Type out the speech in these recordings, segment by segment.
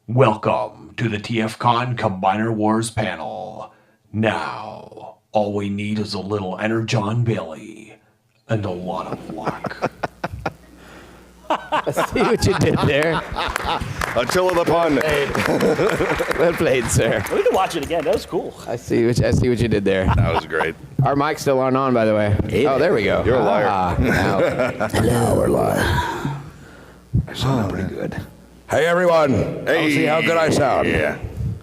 Welcome to the TFcon Combiner Wars panel. Now, all we need is a little Jon Bailey and a lot of luck. I see what you did there. Attila the pun. Well played, sir. We can watch it again. That was cool. I see what you did there. That was great. Our mics still aren't on, by the way. Yeah. Oh, there we go. You're a liar. Now we're live. I sound pretty good. Hey everyone! Hey. See how good I sound. Yeah.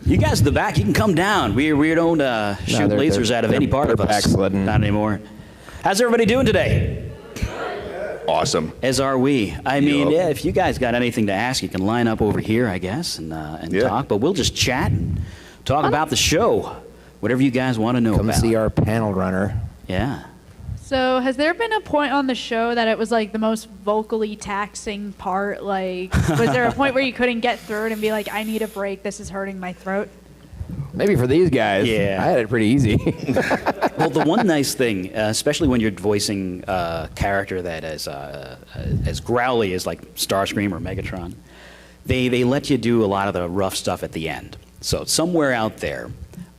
You guys in the back, you can come down. We don't shoot they're- lasers out of any part of they're us. backsliding. Not anymore. How's everybody doing today? Awesome. As are we. I mean, Yup. yeah, if you guys got anything to ask, you can line up over here, I guess, and Yeah. talk. But we'll just chat and talk about the show. Whatever you guys want to know Come about. see our panel runner. Yeah. So, has there been a point on the show that it was like the most vocally taxing part? Like, was there a point where you couldn't get through it and be like, I need a break, this is hurting my throat? Maybe for these guys. Yeah. I had it pretty easy. Well, the one nice thing, especially when you're voicing a character that is as growly as like Starscream or Megatron, they let you do a lot of the rough stuff at the end. So somewhere out there,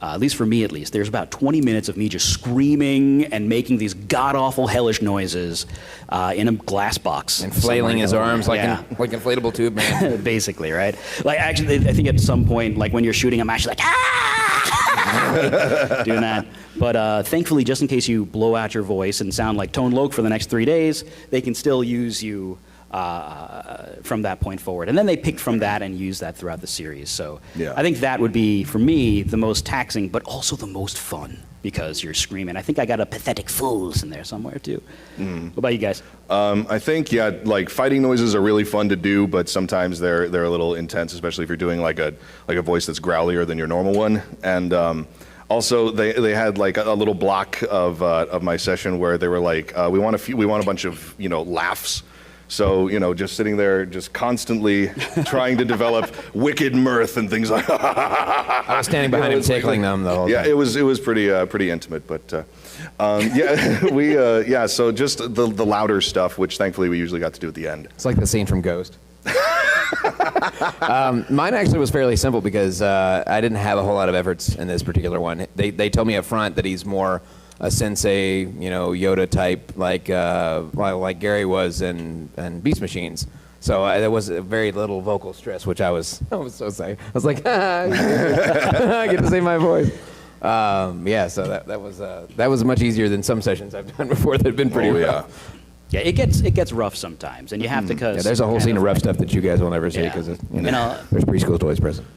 at least for me at least, there's about 20 minutes of me just screaming and making these god-awful hellish noises in a glass box. And flailing his arms like Yeah. like inflatable tube man. Basically, right? Like, actually, I think at some point, like when you're shooting, I'm actually like, ah! Doing that. But thankfully, just in case you blow out your voice and sound like Tone Loc for the next 3 days, they can still use you from that point forward. And then they picked from that and used that throughout the series. So Yeah. I think that would be, for me, the most taxing, but also the most fun because you're screaming. I think I got a pathetic fools in there somewhere, too. What about you guys? I think, yeah, like fighting noises are really fun to do, but sometimes they're a little intense, especially if you're doing like a voice that's growlier than your normal one. And also, they had like a little block of my session where they were like, we want a bunch of laughs. So, just sitting there, just constantly trying to develop wicked mirth and things like I was standing behind him it's like- tickling them the whole Yeah, time. it was pretty intimate, but yeah, so just the louder stuff, which thankfully we usually got to do at the end. It's like the scene from Ghost. Mine actually was fairly simple because I didn't have a whole lot of efforts in this particular one. They told me up front that he's more a sensei, Yoda type, like Gary was in Beast Machines. So there was very little vocal stress, which I was so excited. I was like, I get to say my voice. Yeah, so that was much easier than some sessions I've done before that have been pretty rough. Yeah, it gets rough sometimes, and you have to, because Yeah, there's a whole scene of rough stuff that you guys will never see because there's preschool toys present.